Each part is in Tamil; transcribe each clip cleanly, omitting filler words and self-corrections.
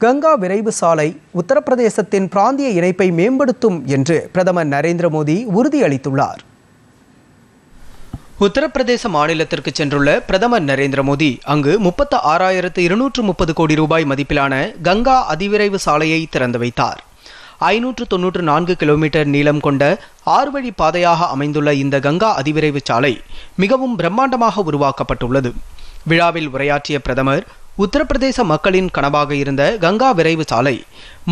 கங்கா விரைவு சாலை உத்தரப்பிரதேசத்தின் பிராந்திய இணைப்பை மேம்படுத்தும் என்று பிரதமர் நரேந்திர மோடி உறுதியளித்துள்ளார். உத்தரப்பிரதேச மாநிலத்திற்கு சென்றுள்ள பிரதமர் நரேந்திர மோடி அங்கு 36,230 கோடி ரூபாய் மதிப்பிலான கங்கா அதிவிரைவு சாலையை திறந்து வைத்தார். 594 கிலோமீட்டர் நீளம் கொண்ட 6 வழி பாதையாக அமைந்துள்ள இந்த கங்கா அதிவிரைவு சாலை மிகவும் பிரம்மாண்டமாக உருவாக்கப்பட்டுள்ளது. விழாவில் உரையாற்றிய பிரதமர், உத்தரப்பிரதேச மக்களின் கனவாக இருந்த கங்கா விரைவு சாலை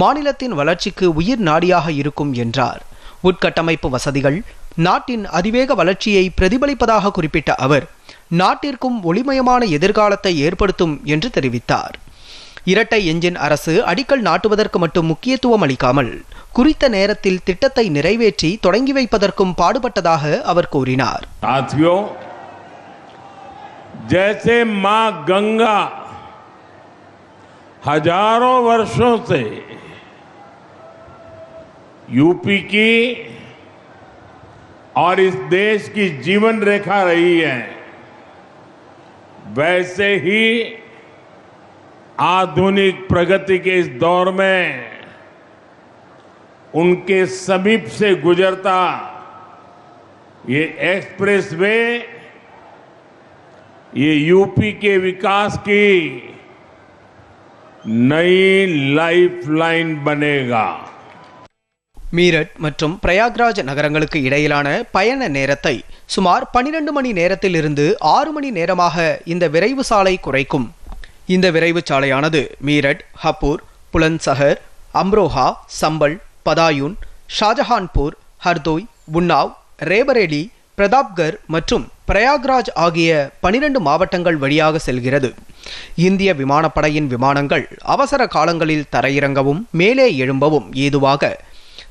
மாநிலத்தின் வளர்ச்சிக்கு உயிர் நாடியாக இருக்கும் என்றார். உட்கட்டமைப்பு வசதிகள் நாட்டின் அதிவேக வளர்ச்சியை பிரதிபலிப்பதாக குறிப்பிட்ட அவர், நாட்டிற்கும் ஒளிமயமான எதிர்காலத்தை ஏற்படுத்தும் என்று தெரிவித்தார். இரட்டை எஞ்சின் அரசு அடிக்கல் நாட்டுவதற்கு மட்டும் முக்கியத்துவம் அளிக்காமல் குறித்த நேரத்தில் திட்டத்தை நிறைவேற்றி தொடங்கி வைப்பதற்கும் பாடுபட்டதாக அவர் கூறினார். जैसे मां गंगा हजारों वर्षों से यूपी की और इस देश की जीवन रेखा रही है, वैसे ही आधुनिक प्रगति के इस दौर में उनके समीप से गुजरता ये एक्सप्रेसवे ये यूपी के विकास की नई लाइफलाइन बनेगा. மீரட் மற்றும் பிரயாக்ராஜ் நகரங்களுக்கு இடையிலான பயண நேரத்தை சுமார் 12 மணி நேரத்தில் இருந்து 6 மணி நேரமாக இந்த விரைவு சாலை குறைக்கும். இந்த விரைவு சாலையானது மீரட், ஹப்பூர், புலந்த்சஹர், அம்ரோஹா, சம்பல், பதாயூன், ஷாஜஹான்பூர், ஹர்தோய், உன்னாவ், ரேபரேலி, பிரதாப்கர் மற்றும் பிரயாக்ராஜ் ஆகிய 12 மாவட்டங்கள் வழியாக செல்கிறது. இந்திய விமானப்படையின் விமானங்கள் அவசர காலங்களில் தரையிறங்கவும் மேலே எழும்பவும் ஏதுவாக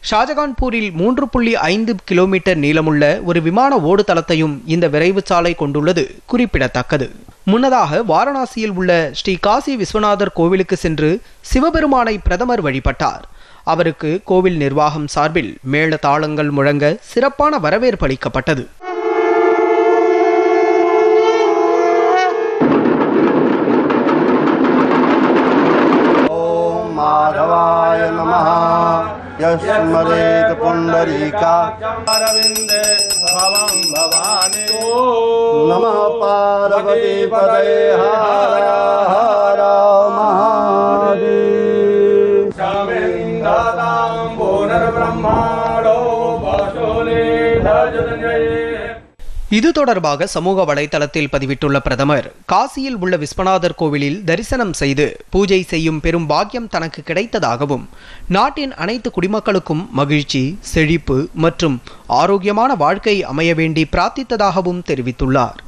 ஷாஜகான்பூரில் 3.5 கிலோமீட்டர் நீளமுள்ள ஒரு விமான ஓடுதளத்தையும் இந்த விரைவு சாலை கொண்டுள்ளது குறிப்பிடத்தக்கது. முன்னதாக வாரணாசியில் உள்ள ஸ்ரீ காசி விஸ்வநாதர் கோவிலுக்கு சென்று சிவபெருமானை பிரதமர் வழிபட்டார். அவருக்கு கோவில் நிர்வாகம் சார்பில் மேள தாளங்கள் முழங்க சிறப்பான வரவேற்பு அளிக்கப்பட்டது. यस्मरेत पुंडरीका अरविंदे भवं भवानी नमः पार्वती पदे हर हर महादेव शमिंदातां पुनर्ब्रह्माणो वशोले धजनये. இது தொடர்பாக சமூக வலைதளத்தில் பதிவிட்டுள்ள பிரதமர், காசியில் உள்ள விஸ்வநாதர் கோவிலில் தரிசனம் செய்து பூஜை செய்யும் பெரும் பாக்கியம் தனக்கு கிடைத்ததாகவும், நாட்டின் அனைத்து குடிமக்களுக்கும் மகிழ்ச்சி, செழிப்பு மற்றும் ஆரோக்கியமான வாழ்க்கை அமைய வேண்டி பிரார்த்தித்ததாகவும் தெரிவித்துள்ளார்.